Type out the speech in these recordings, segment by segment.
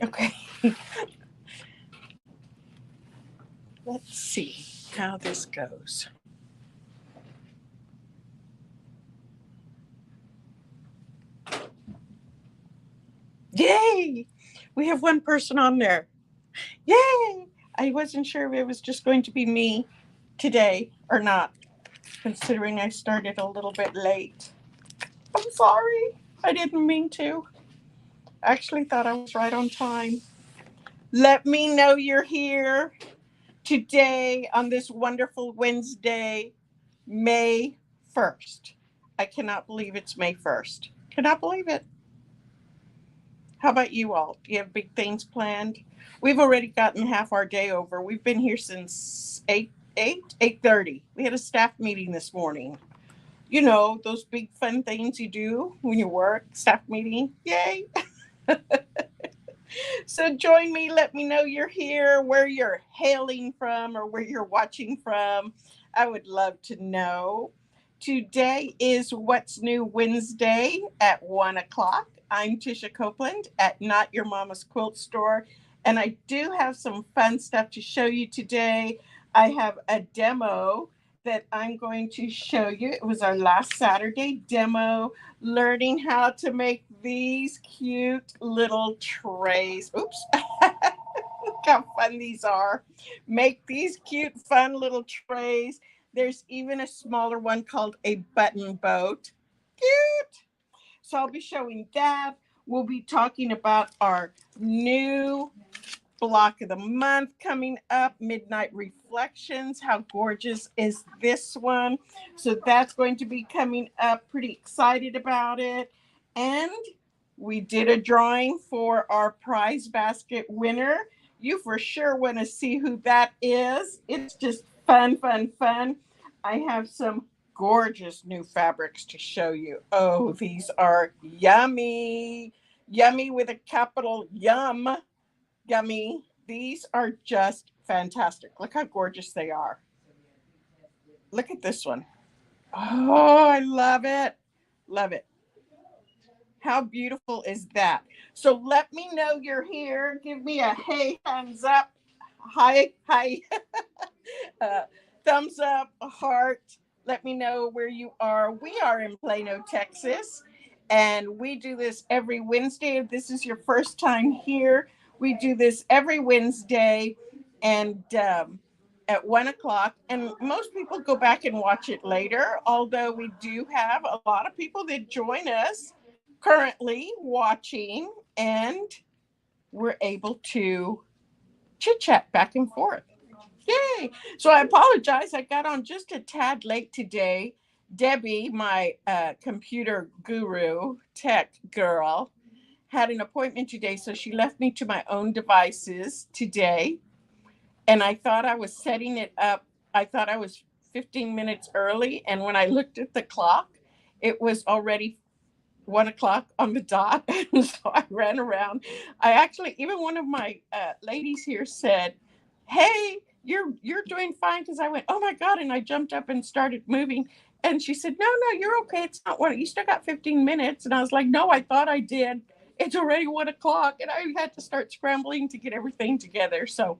Okay, let's see how this goes. Yay! We have one person on there. Yay! I wasn't sure if it was just going to be me today or not, considering I started a little bit late. I'm sorry. I didn't mean to. I actually thought I was right on time. Let me know you're here today on this wonderful Wednesday, May 1st. I cannot believe it's May 1st. Cannot believe it. How about you all? Do you have big things planned? We've already gotten half our day over. We've been here since 8:30. We had a staff meeting this morning. You know, those big fun things you do when you work, staff meeting. Yay. So join me. Let me know you're here, where you're hailing from, or where you're watching from. I would love to know. Today is What's New Wednesday at 1 o'clock. I'm Tisha Copeland at Not Your Mama's Quilt Store, and I do have some fun stuff to show you today. I have a demo that I'm going to show you. It was our last Saturday demo, learning how to make these cute little trays. Oops. Look how fun these are. Make these cute, fun little trays. There's even a smaller one called a button boat. Cute. So I'll be showing that. We'll be talking about our new block of the month coming up, Midnight Reflections. How gorgeous is this one? So that's going to be coming up. Pretty excited about it. And we did a drawing for our prize basket winner. You for sure want to see who that is. It's just fun, fun, fun. I have some gorgeous new fabrics to show you. Oh, these are yummy. Yummy with a capital yum. Yummy. These are just fantastic. Look how gorgeous they are. Look at this one. Oh, I love it. Love it. How beautiful is that? So let me know you're here. Give me a hey, hands up. Hi, hi. uh, Thumbs up, a heart. Let me know where you are. We are in Plano, Texas, and we do this every Wednesday. If this is your first time here, we do this every Wednesday, and at 1 o'clock. And most people go back and watch it later, although we do have a lot of people that join us currently watching, and we're able to chit chat back and forth. Yay. So I apologize. I got on just a tad late today. Debbie, my computer guru, tech girl, had an appointment today. So she left me to my own devices today. And I thought I was setting it up. I thought I was 15 minutes early. And when I looked at the clock, it was already 1 o'clock on the dot. And so I ran around. I actually, even one of my ladies here said, "Hey, you're doing fine," because I went, "Oh my god!" And I jumped up and started moving. And she said, "No, you're okay. It's not one. You still got 15 minutes." And I was like, "No, I thought I did. It's already 1 o'clock," and I had to start scrambling to get everything together. So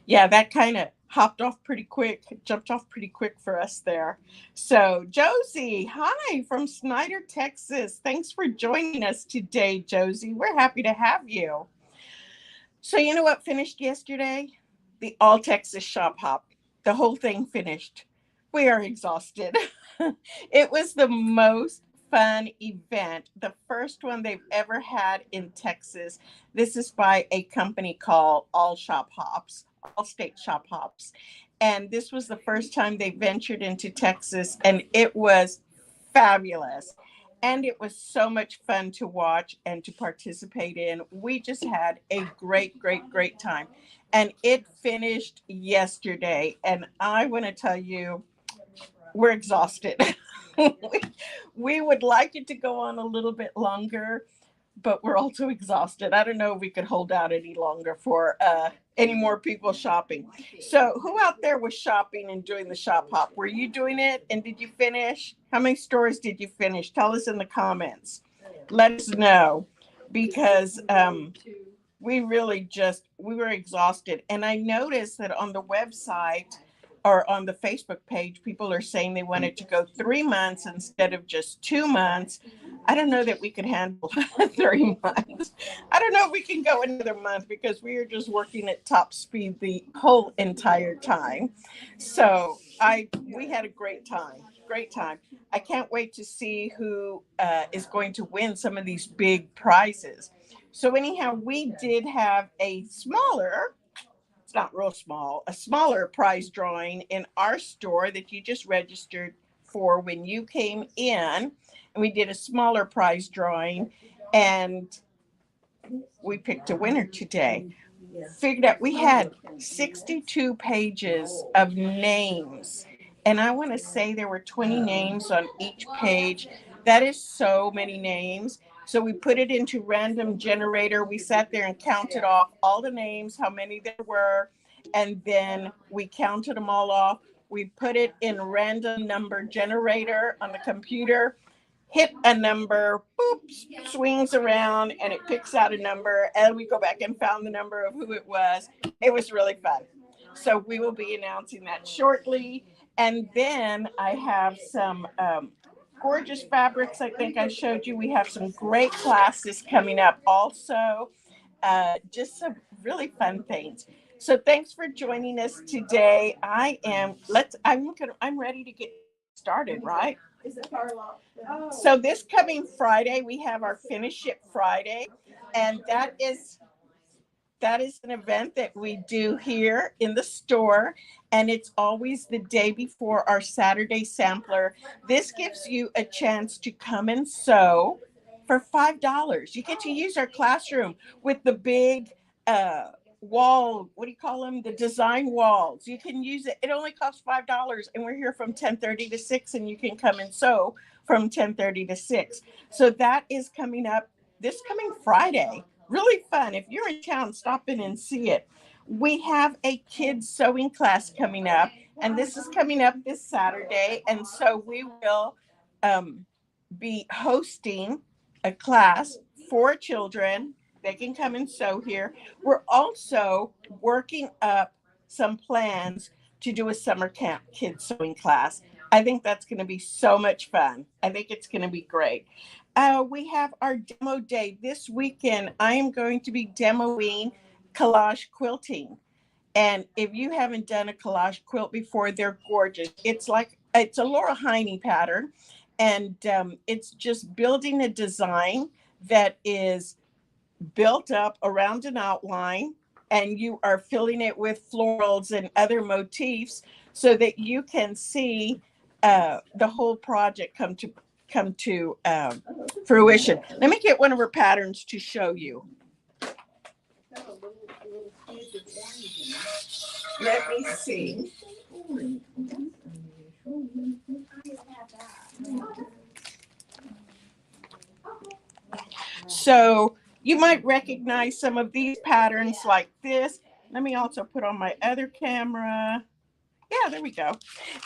yeah, that kind of hopped off pretty quick, jumped off pretty quick for us there. So, Josie, hi from Snyder, Texas. Thanks for joining us today, Josie. We're happy to have you. So, you know what finished yesterday? The All Texas Shop Hop. The whole thing finished. We are exhausted. It was the most fun event, the first one they've ever had in Texas. This is by a company called All Shop Hops, All State Shop Hops. And this was the first time they ventured into Texas, and it was fabulous. And it was so much fun to watch and to participate in. We just had a great, great, great time. And it finished yesterday. And I want to tell you, we're exhausted. we, we would like it to go on a little bit longer, but we're also exhausted. I don't know if we could hold out any longer for any more people shopping. So, who out there was shopping and doing the shop hop? Were you doing it? And did you finish? How many stores did you finish? Tell us in the comments. Let us know. because we were exhausted. And I noticed that on the website or on the Facebook page, people are saying they wanted to go 3 months instead of just 2 months. I don't know that we could handle 3 months. I don't know if we can go another month because we are just working at top speed the whole entire time. So we had a great time. Great time. I can't wait to see who is going to win some of these big prizes. So anyhow, we did have a smaller, it's not real small, a smaller prize drawing in our store that you just registered for when you came in. And we did a smaller prize drawing and we picked a winner today. Figured out we had 62 pages of names. And I want to say there were 20 names on each page. That is so many names. So we put it into random generator. We sat there and counted off all the names, how many there were, and then we counted them all off. We put it in random number generator on the computer, hit a number, boop, swings around, and it picks out a number. And we go back and found the number of who it was. It was really fun. So we will be announcing that shortly. And then I have some gorgeous fabrics. I think I showed you. We have some great classes coming up also. Just some really fun things. So thanks for joining us today. I'm ready to get started, right? So this coming Friday, we have our Finish It Friday, and that is an event that we do here in the store, and it's always the day before our Saturday sampler. This gives you a chance to come and sew for $5. You get to use our classroom with the big wall. What do you call them? The design walls. You can use it. It only costs $5, and we're here from 10:30 to 6, and you can come and sew from 10:30 to 6. So that is coming up this coming Friday. Really fun. If you're in town, stop in and see it. We have a kids sewing class coming up, and this is coming up this Saturday. And so we will um, be hosting a class for children. They can come and sew here. We're also working up some plans to do a summer camp kids sewing class. I think that's going to be so much fun. I think it's going to be great. We have our demo day this weekend. I am going to be demoing collage quilting. And if you haven't done a collage quilt before, they're gorgeous. It's a Laura Heine pattern, and it's just building a design that is built up around an outline, and you are filling it with florals and other motifs so that you can see the whole project come to fruition. Let me get one of her patterns to show you. Let me see. So you might recognize some of these patterns like this. Let me also put on my other camera. Yeah, there we go.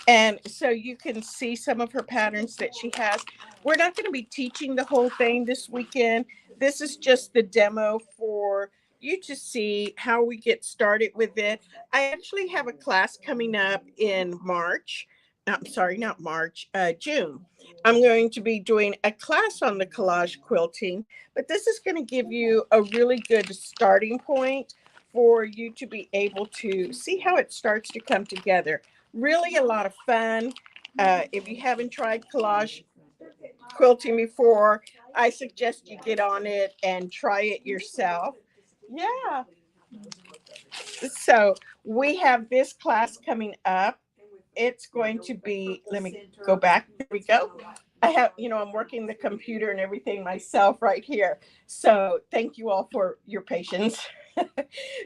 And so you can see some of her patterns that she has. We're not going to be teaching the whole thing this weekend. This is just the demo for you to see how we get started with it. I actually have a class coming up in March. I'm sorry, not March, June. I'm going to be doing a class on the collage quilting, but this is going to give you a really good starting point for you to be able to see how it starts to come together. Really a lot of fun. If you haven't tried collage quilting before, I suggest you get on it and try it yourself. Yeah. So we have this class coming up. It's going to be, let me go back. There we go. I'm working the computer and everything myself right here. So thank you all for your patience.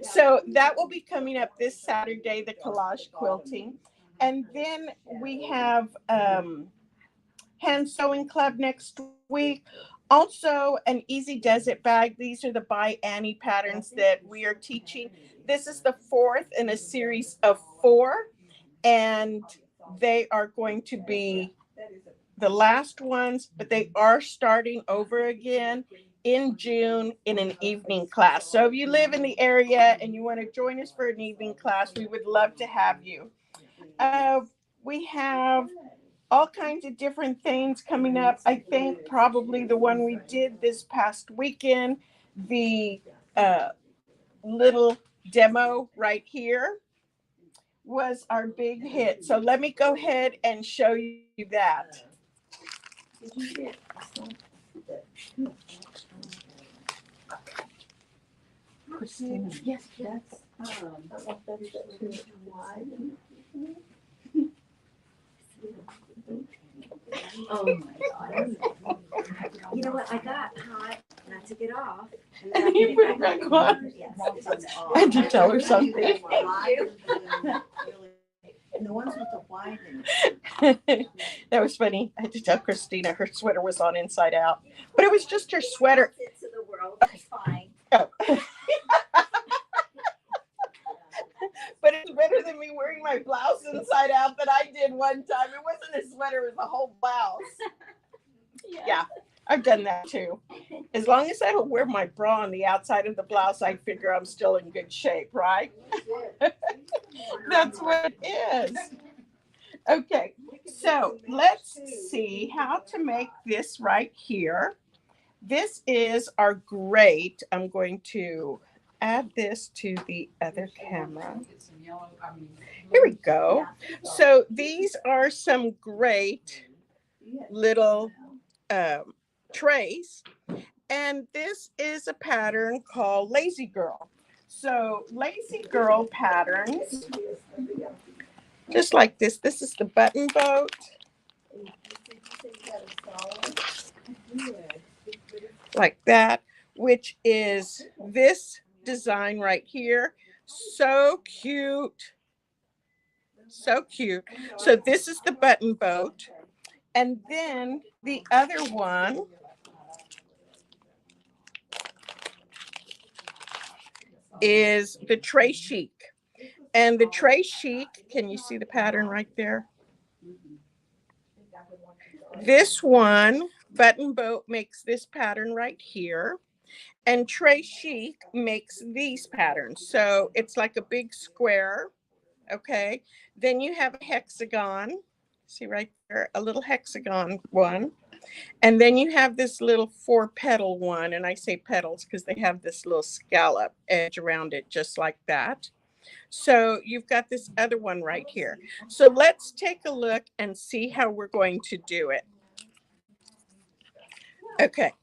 So that will be coming up this Saturday, the collage quilting. And then we have hand sewing club next week. Also, an easy does it bag. These are the by Annie patterns that we are teaching. This is the fourth in a series of 4, and they are going to be the last ones, but they are starting over again in June in an evening class. So if you live in the area and you want to join us for an evening class, we would love to have you. Uh, we have all kinds of different things coming up. I think probably the one we did this past weekend, the uh, little demo right here was our big hit. So let me go ahead and show you that. Did you get Christina? Yes, that's too wide. Oh my God. You know what? I got hot and I took it off. And then you put it back on. Yes. I had to tell her something. And the ones with the white. That was funny. I had to tell Christina her sweater was on inside out. But it was just her sweater. To the world. It's fine. Oh. But it's better than me wearing my blouse inside out that I did one time. It wasn't a sweater, it was a whole blouse. Yeah, I've done that too. As long as I don't wear my bra on the outside of the blouse, I figure I'm still in good shape, right? That's what it is. Okay, so let's see how to make this right here. This is our grate. I'm going to add this to the other camera. Here we go. So these are some great little trays. And this is a pattern called Lazy Girl. So Lazy Girl patterns, just like this. This is the button boat. Like that, which is this design right here. So cute. So cute. So this is the button boat. And then the other one is the tray chic. And the tray chic, can you see the pattern right there? This one, button boat, makes this pattern right here. And tray chic makes these patterns. So it's like a big square. Okay. Then you have a hexagon. See right there, a little hexagon one. And then you have this little 4-petal one. And I say petals because they have this little scallop edge around it, just like that. So you've got this other one right here. So let's take a look and see how we're going to do it. Okay.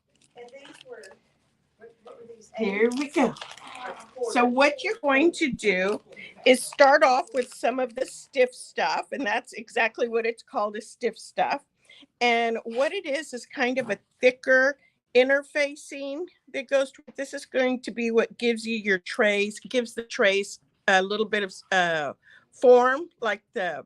Here we go. So what you're going to do is start off with some of the stiff stuff, and that's exactly what it's called, is stiff stuff. And what it is kind of a thicker interfacing that goes to, this is going to be what gives you your trays, gives the trays a little bit of form, like the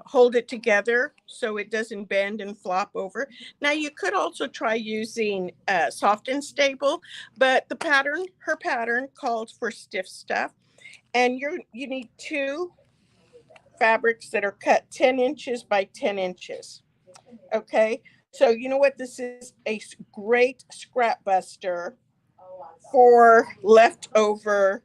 hold it together so it doesn't bend and flop over. Now you could also try using soft and stable, but the pattern, her pattern, calls for stiff stuff. And you need 2 fabrics that are cut 10 inches by 10 inches. Okay, so you know what this is? A great scrap buster for leftover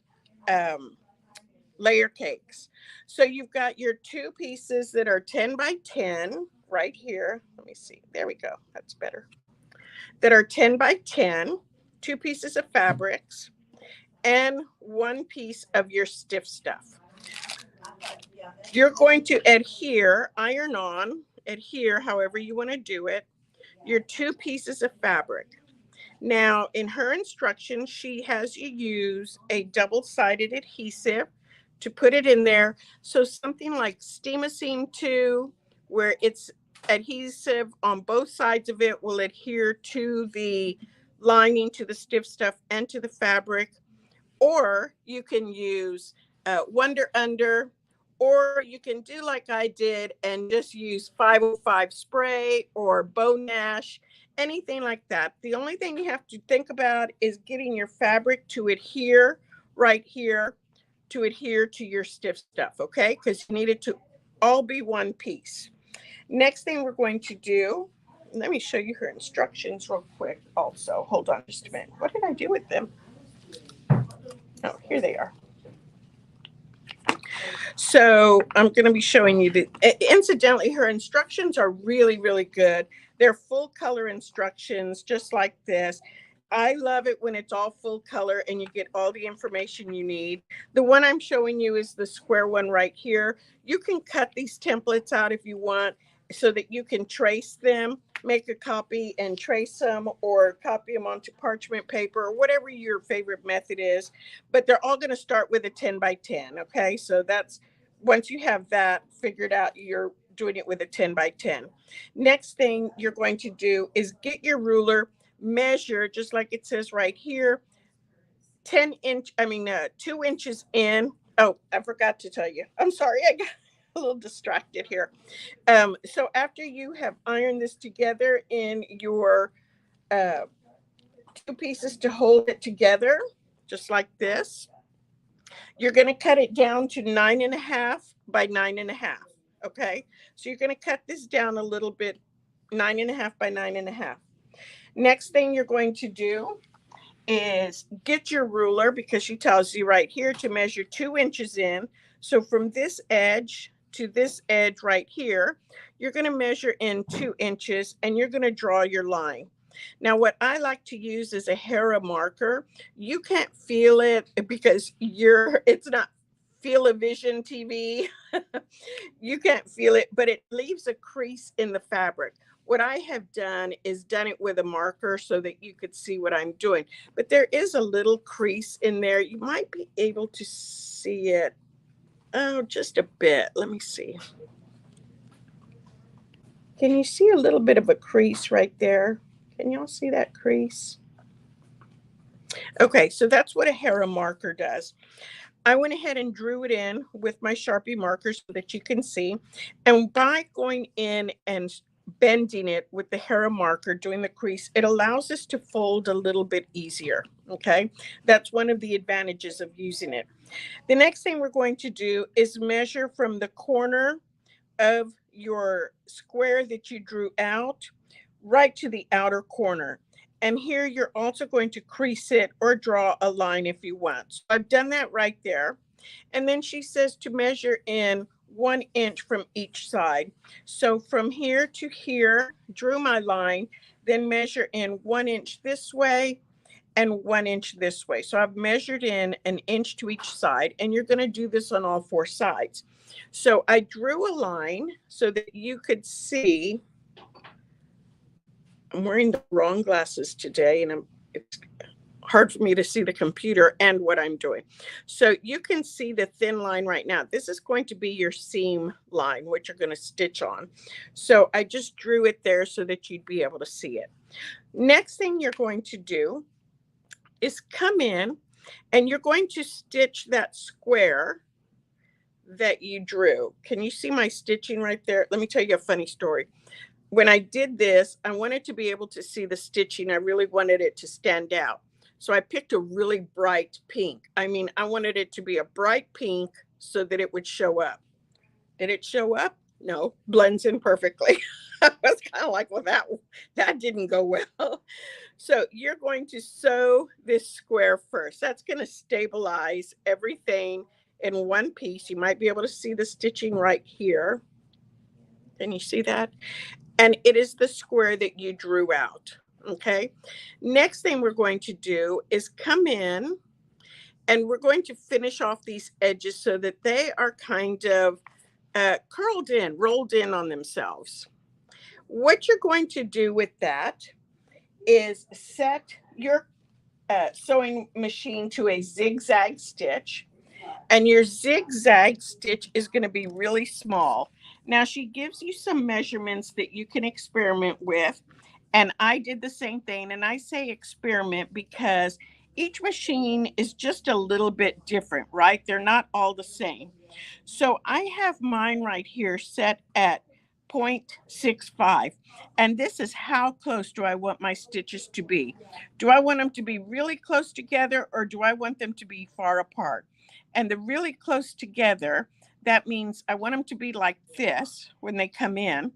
layer cakes. So you've got your 2 pieces that are 10 by 10 right here. Let me see. There we go. That's better. That are 10 by 10, 2 pieces of fabrics, and 1 piece of your stiff stuff. You're going to adhere, iron on, adhere however you want to do it, your 2 pieces of fabric. Now, in her instructions, she has you use a double-sided adhesive to put it in there. So something like Steam-A-Seam 2, where it's adhesive on both sides of it, will adhere to the lining, to the stiff stuff, and to the fabric. Or you can use Wonder Under, or you can do like I did and just use 505 spray or Bow Nash, anything like that. The only thing you have to think about is getting your fabric to adhere right here, to adhere to your stiff stuff, okay? Because you need it to all be one piece. Next thing we're going to do Let me show you her instructions real quick also. Hold on just a minute. What did I do with them? Oh, here they are. So I'm going to be showing you the, incidentally, her instructions are really, really good. They're full color instructions, just like this. I love it when it's all full color and you get all the information you need. The one I'm showing you is the square one right here. You can cut these templates out if you want so that you can trace them, make a copy and trace them, or copy them onto parchment paper, or whatever your favorite method is. But they're all going to start with a 10 by 10. Okay. So that's, once you have that figured out, you're doing it with a 10 by 10. Next thing you're going to do is get your ruler, measure just like it says right here, 2 inches in. Oh, I forgot to tell you. I'm sorry. I got a little distracted here. So after you have ironed this together in your uh, 2 pieces to hold it together, just like this, you're going to cut it down to 9.5 by 9.5. Okay. So you're going to cut this down a little bit, 9.5 by 9.5. Next thing you're going to do is get your ruler, because she tells you right here to measure 2 inches in. So from this edge to this edge right here, you're going to measure in 2 inches and you're going to draw your line. Now, what I like to use is a Hera marker. You can't feel it because it's not feel-o-vision TV. You can't feel it, but it leaves a crease in the fabric. What I have done is done it with a marker so that you could see what I'm doing. But there is a little crease in there. You might be able to see it. Oh, just a bit. Let me see. Can you see a little bit of a crease right there? Can y'all see that crease? Okay, so that's what a Hera marker does. I went ahead and drew it in with my Sharpie marker so that you can see. And by going in and bending it with the Hera marker, doing the crease, it allows us to fold a little bit easier. Okay, that's one of the advantages of using it. The next thing we're going to do is measure from the corner of your square that you drew out right to the outer corner. And here you're also going to crease it or draw a line if you want. So I've done that right there. And then she says to measure in 1 inch from each side. So from here to here, drew my line, then measure in 1 inch this way and 1 inch this way. So I've measured in an inch to each side, and you're going to do this on all 4 sides. So I drew a line so that you could see. I'm wearing the wrong glasses today, and it's hard for me to see the computer and what I'm doing. So you can see the thin line right now. This is going to be your seam line, which you're going to stitch on. So I just drew it there so that you'd be able to see it. Next thing you're going to do is come in and you're going to stitch that square that you drew. Can you see my stitching right there? Let me tell you a funny story. When I did this, I wanted to be able to see the stitching. I really wanted it to stand out. So I picked a really bright pink. I mean, I wanted it to be a bright pink so that it would show up. Did it show up? No, blends in perfectly. I was kind of like, well, that didn't go well. So you're going to sew this square first. That's going to stabilize everything in one piece. You might be able to see the stitching right here. Can you see that? And it is the square that you drew out. Okay. Next thing we're going to do is come in and we're going to finish off these edges so that they are kind of curled in, rolled in on themselves. What you're going to do with that is set your sewing machine to a zigzag stitch, and your zigzag stitch is going to be really small. Now she gives you some measurements that you can experiment with, and I did the same thing. And I say experiment because each machine is just a little bit different, right? They're not all the same. So I have mine right here set at 0.65. And this is how close do I want my stitches to be? Do I want them to be really close together, or do I want them to be far apart? And the really close together, that means I want them to be like this when they come in.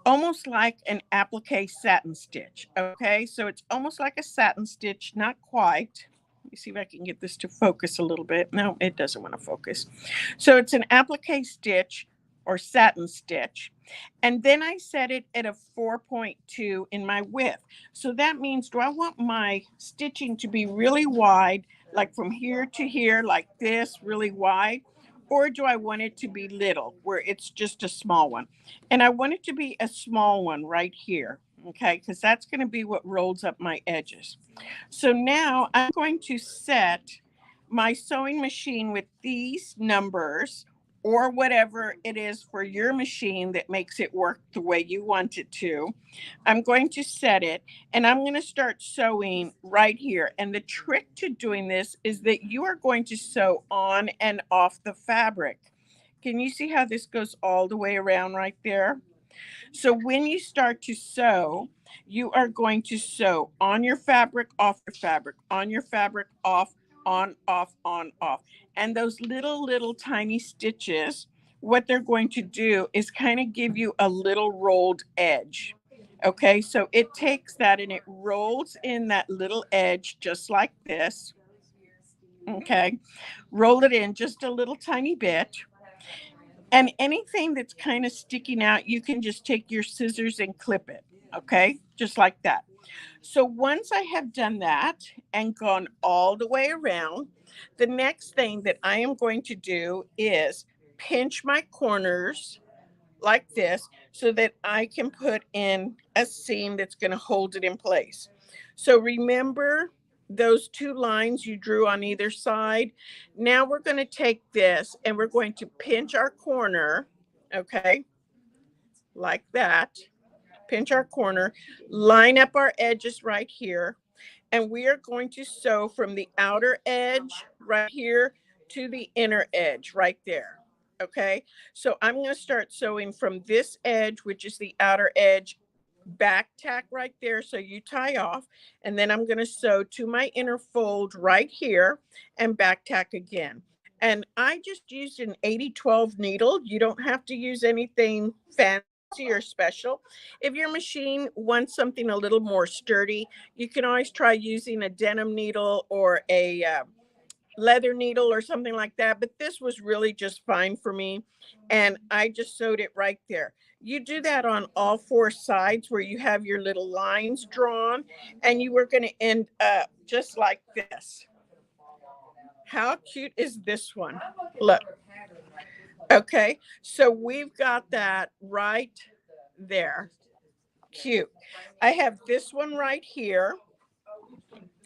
almost like an applique satin stitch. Okay, so it's almost like a satin stitch, not quite. Let me see if I can get this to focus a little bit. No, it doesn't want to focus. So it's an applique stitch or satin stitch. And then I set it at a 4.2 in my width. So that means, do I want my stitching to be really wide, like from here to here, like this, really wide? Or do I want it to be little, where it's just a small one? And I want it to be a small one right here, okay? Because that's going to be what rolls up my edges. So now I'm going to set my sewing machine with these numbers or whatever it is for your machine that makes it work the way you want it to. I'm going to set it and I'm going to start sewing right here. And the trick to doing this is that you are going to sew on and off the fabric. Can you see how this goes all the way around right there? So when you start to sew, you are going to sew on your fabric, off your fabric, on your fabric, off, on, off, on, off. And those little tiny stitches, what they're going to do is kind of give you a little rolled edge. Okay, so it takes that and it rolls in that little edge just like this. Okay, roll it in just a little tiny bit. And anything that's kind of sticking out, you can just take your scissors and clip it. Okay, just like that. So once I have done that and gone all the way around, the next thing that I am going to do is pinch my corners like this so that I can put in a seam that's going to hold it in place. So remember those two lines you drew on either side. Now we're going to take this and we're going to pinch our corner, okay, like that. Pinch our corner, line up our edges right here, and we are going to sew from the outer edge right here to the inner edge right there. Okay, so I'm going to start sewing from this edge, which is the outer edge, back tack right there. So you tie off, and then I'm going to sew to my inner fold right here and back tack again. And I just used an 80-12 needle. You don't have to use anything fancy or special. If your machine wants something a little more sturdy, you can always try using a denim needle or a leather needle or something like that. But this was really just fine for me. And I just sewed it right there. You do that on all four sides where you have your little lines drawn, and you are going to end up just like this. How cute is this one? Look. Okay, so we've got that right there. Cute. I have this one right here.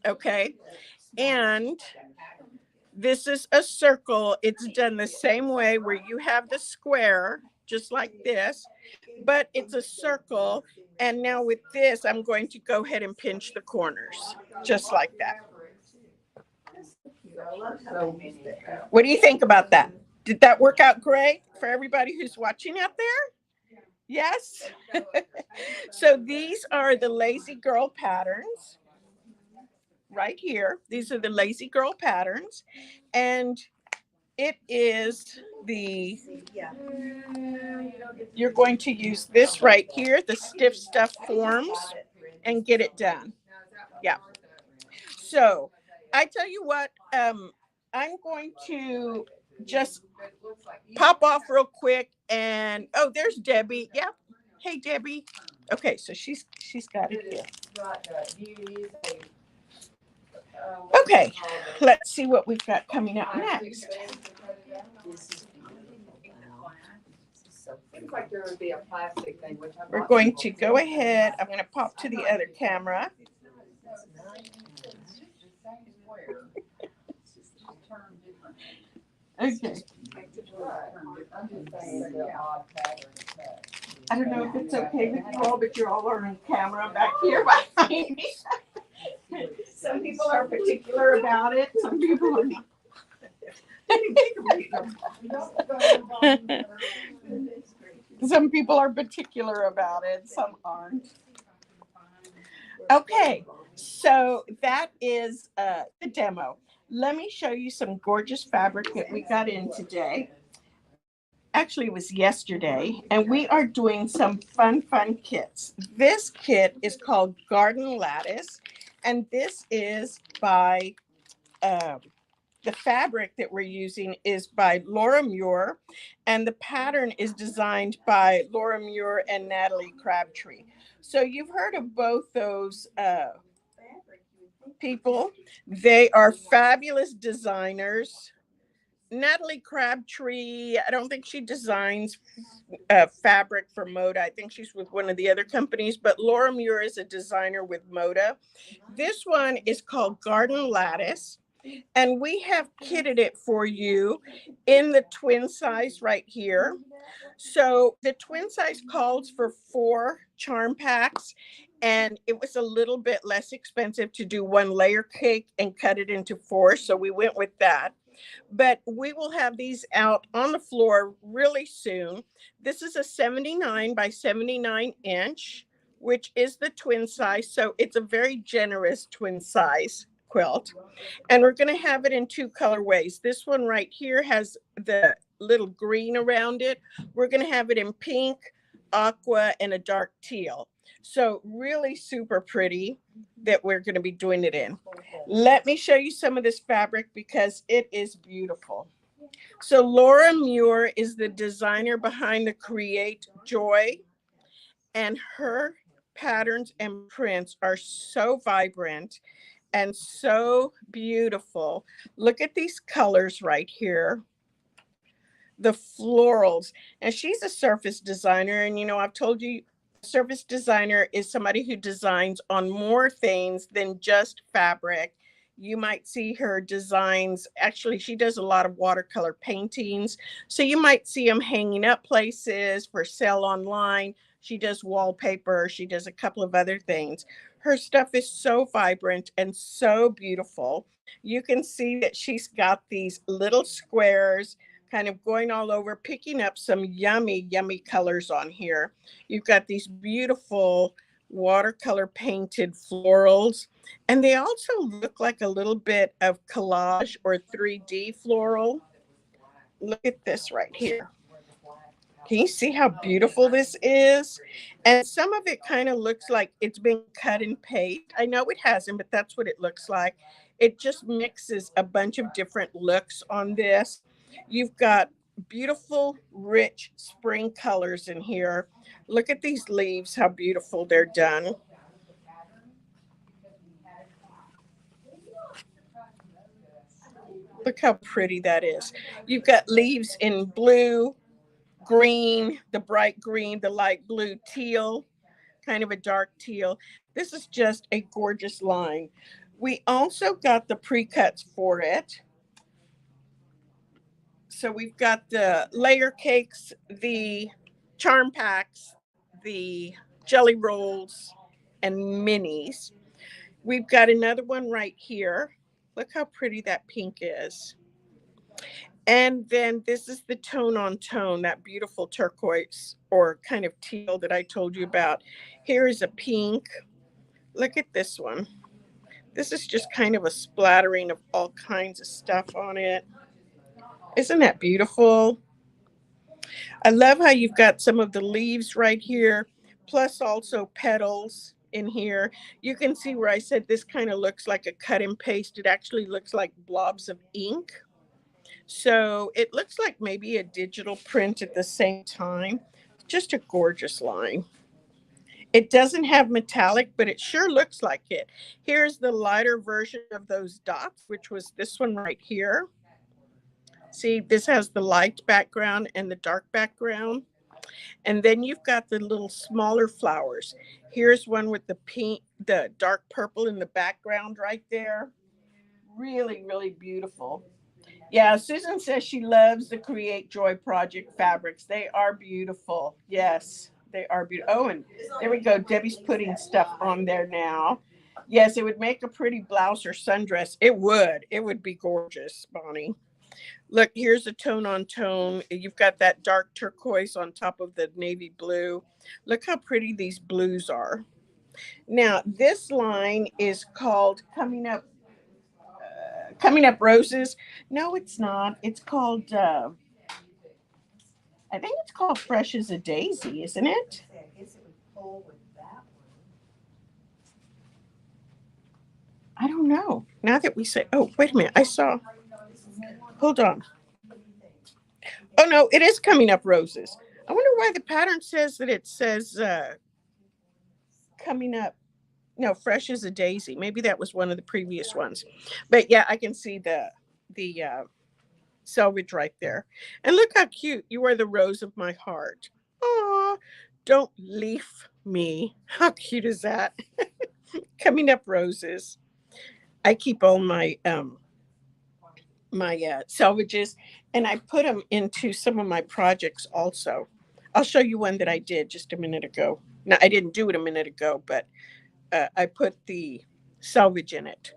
Okay, and this is a circle. It's done the same way where you have the square, just like this, but it's a circle. And now with this, I'm going to go ahead and pinch the corners, just like that. What do you think about that? Did that work out great for everybody who's watching out there? Yes? So these are the lazy girl patterns right here. These are the lazy girl patterns. And it is the, you're going to use this right here, the stiff stuff forms, and get it done. Yeah. So I tell you what, I'm going to just pop off real quick and oh, there's Debbie. Yeah. Hey Debbie. Okay, so she's got it here. Okay, let's see what we've got coming up next. We're going to go ahead. I'm going to pop to the other camera. Okay. I don't know if it's okay with you all, but you're all on camera back here behind me. Some people are particular about it. Some people are not. Some people are particular about it. Some aren't. Okay, so that is the demo. Let me show you some gorgeous fabric that we got in today. Actually, it was yesterday, and we are doing some fun kits. This kit is called Garden Lattice, and this is by um, the fabric that we're using is by Laura Muir, and the pattern is designed by Laura Muir and Natalie Crabtree. So you've heard of both those people. They are fabulous designers. Natalie Crabtree, I don't think she designs fabric for Moda. I think she's with one of the other companies, but Laura Muir is a designer with Moda. This one is called Garden Lattice, and we have kitted it for you in the twin size right here. So the twin size calls for 4 charm packs, and it was a little bit less expensive to do one layer cake and cut it into 4. So we went with that, but we will have these out on the floor really soon. This is a 79 by 79 inch, which is the twin size. So it's a very generous twin size quilt. And we're going to have it in 2 colorways. This one right here has the little green around it. We're going to have it in pink, aqua, and a dark teal. So really super pretty that we're going to be doing it in. Let me show you some of this fabric because it is beautiful. So Laura Muir is the designer behind the Create Joy, and her patterns and prints are so vibrant and so beautiful. Look at these colors right here, the florals. And she's a surface designer, and I've told you a surface designer is somebody who designs on more things than just fabric. You might see her designs. Actually, she does a lot of watercolor paintings, so you might see them hanging up places for sale online. She does wallpaper, she does a couple of other things. Her stuff is so vibrant and so beautiful. You can see that she's got these little squares kind of going all over, picking up some yummy colors on here. You've got these beautiful watercolor painted florals, and they also look like a little bit of collage or 3D floral. Look at this right here. Can you see how beautiful this is? And some of it kind of looks like it's been cut and paste. I know it hasn't, but that's what it looks like. It just mixes a bunch of different looks on this. You've got beautiful, rich spring colors in here. Look at these leaves, how beautiful they're done. Look how pretty that is. You've got leaves in blue, green, the bright green, the light blue, teal, kind of a dark teal. This is just a gorgeous line. We also got the pre-cuts for it. So we've got the layer cakes, the charm packs, the jelly rolls, and minis. We've got another one right here. Look how pretty that pink is. And then this is the tone on tone, that beautiful turquoise or kind of teal that I told you about. Here is a pink. Look at this one. This is just kind of a splattering of all kinds of stuff on it. Isn't that beautiful? I love how you've got some of the leaves right here, plus also petals in here. You can see where I said this kind of looks like a cut and paste. It actually looks like blobs of ink. So it looks like maybe a digital print at the same time. Just a gorgeous line. It doesn't have metallic, but it sure looks like it. Here's the lighter version of those dots, which was this one right here. See, this has the light background and the dark background. And then you've got the little smaller flowers. Here's one with the pink, the dark purple in the background right there. Really beautiful. Yeah, Susan says she loves the Create Joy Project fabrics. They are beautiful. Yes, they are beautiful. Oh, and there we go. Debbie's putting stuff on there now. Yes, it would make a pretty blouse or sundress. It would. It would be gorgeous, Bonnie. Look, here's a tone on tone. You've got that dark turquoise on top of the navy blue. Look how pretty these blues are. Now, this line is called Coming Up Roses. No, it's not. It's called I think it's called Fresh as a Daisy, isn't it? I guess it would pull with that I don't know. Now that we say, oh, wait a minute. I saw, hold on. Oh, no, it is coming up roses. I wonder why the pattern says that it says coming up. No, Fresh as a Daisy. Maybe that was one of the previous ones. But yeah, I can see the selvage right there. And look how cute. You are the rose of my heart. Aw, don't leave me. How cute is that? Coming up roses. I keep all my salvages, and I put them into some of my projects also. I'll show you one that I did just a minute ago. No, I didn't do it a minute ago, but I put the salvage in it.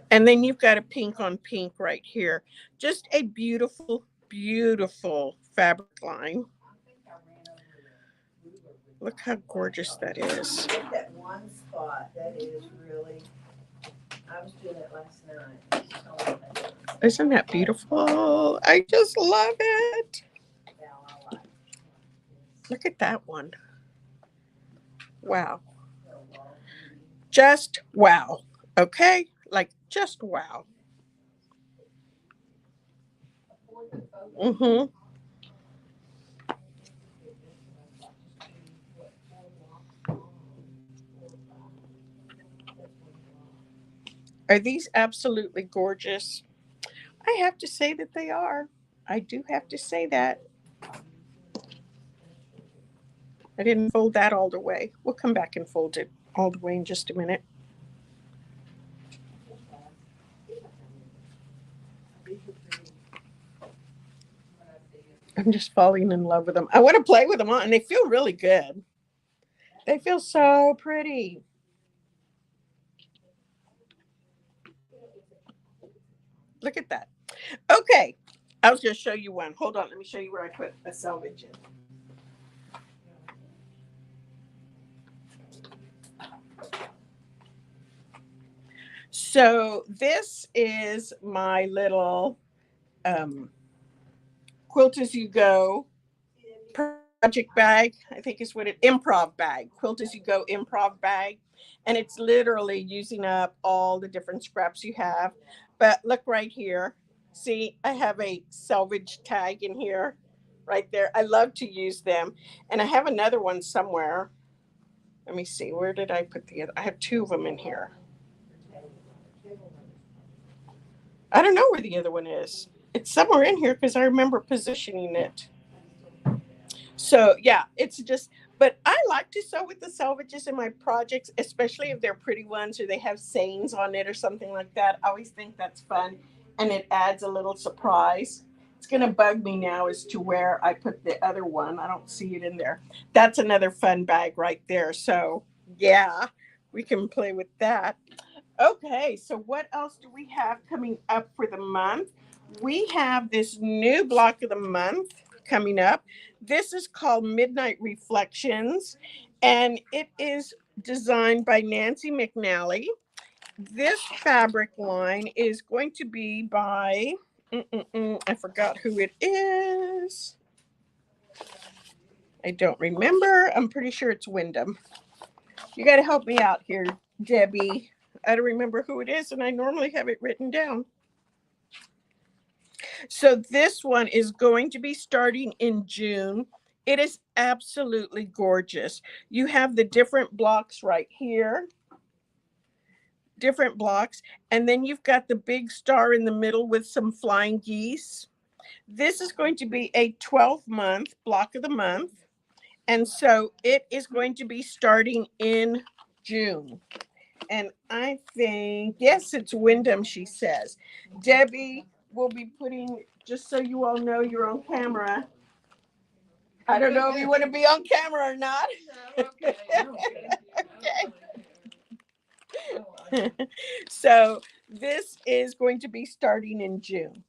And then you've got a pink on pink right here. Just a beautiful, beautiful fabric line. Look how gorgeous that is. one. That one spot, that is really, I was doing it last night. Isn't that beautiful? I just love it. Look at that one. Wow. Just wow. Okay? Like just wow. Mm-hmm. Are these absolutely gorgeous? I have to say that they are. I do have to say that. I didn't fold that all the way. We'll come back and fold it all the way in just a minute. I'm just falling in love with them. I want to play with them on, and they feel really good. They feel so pretty. Look at that. Okay. I was going to show you one. Hold on. Let me show you where I put a selvage in. So this is my little quilt as you go project bag. I think is what it improv bag. Quilt as you go improv bag. And it's literally using up all the different scraps you have. But look right here. See, I have a selvage tag in here right there. I love to use them. And I have another one somewhere. Let me see. Where did I put the other? I have two of them in here. I don't know where the other one is. It's somewhere in here because I remember positioning it. So yeah, it's just, but I like to sew with the selvages in my projects, especially if they're pretty ones or they have sayings on it or something like that. I always think that's fun and it adds a little surprise. It's going to bug me now as to where I put the other one. I don't see it in there. That's another fun bag right there. So yeah, we can play with that. Okay, so what else do we have coming up for the month? We have this new block of the month coming up. This is called Midnight Reflections, and it is designed by Nancy McNally. This fabric line is going to be by, I forgot who it is. I don't remember. I'm pretty sure it's Wyndham. You got to help me out here, Debbie. I don't remember who it is, and I normally have it written down. So this one is going to be starting in June. It is absolutely gorgeous. You have the different blocks right here, different blocks, and then you've got the big star in the middle with some flying geese. This is going to be a 12-month block of the month, and so it is going to be starting in June. And I think, yes, it's Wyndham, she says. Debbie will be putting, just so you all know, you're on camera. I don't know if you want to be on camera or not. Okay. So this is going to be starting in June.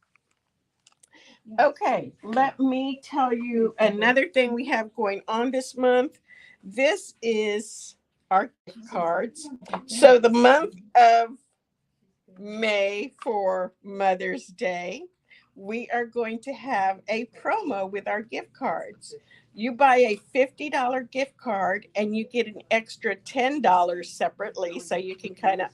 Okay, let me tell you another thing we have going on this month. This is our gift cards. So the month of May for Mother's Day, we are going to have a promo with our gift cards. You buy a $50 gift card and you get an extra $10 separately, so you can kind of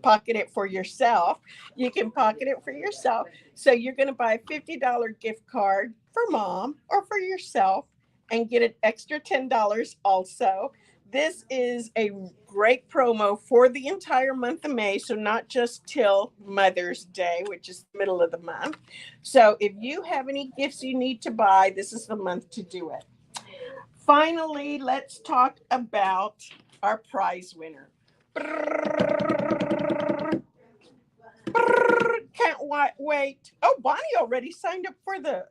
pocket it for yourself. You can pocket it for yourself. So you're going to buy a $50 gift card for mom or for yourself and get an extra $10 also. This is a great promo for the entire month of May, so not just till Mother's Day, which is the middle of the month. So if you have any gifts you need to buy, this is the month to do it. Finally, let's talk about our prize winner. Can't wait. Oh, Bonnie already signed up for the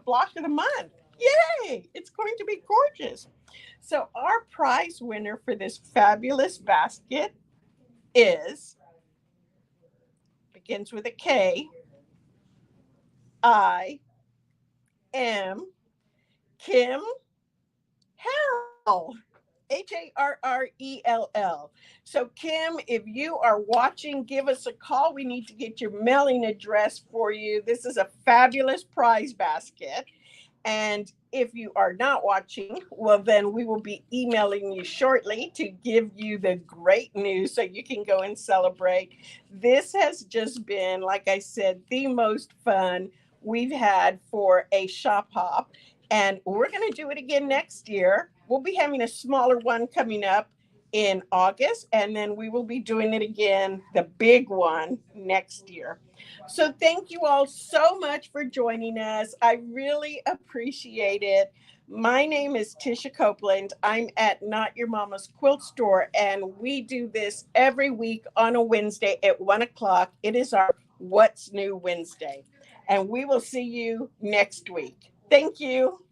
block of the month. Yay! It's going to be gorgeous. So our prize winner for this fabulous basket is begins with a K. I am Kim Harrell. Harrell. So, Kim, if you are watching, give us a call. We need to get your mailing address for you. This is a fabulous prize basket. And if you are not watching, well, then we will be emailing you shortly to give you the great news so you can go and celebrate. This has just been, like I said, the most fun we've had for a shop hop. And we're going to do it again next year. We'll be having a smaller one coming up in August, and then we will be doing it again, the big one, next year. So thank you all so much for joining us. I really appreciate it. My name is Tisha Copeland. I'm at Not Your Mama's Quilt Store, and we do this every week on a Wednesday at 1 o'clock. It is our What's New Wednesday. And we will see you next week. Thank you.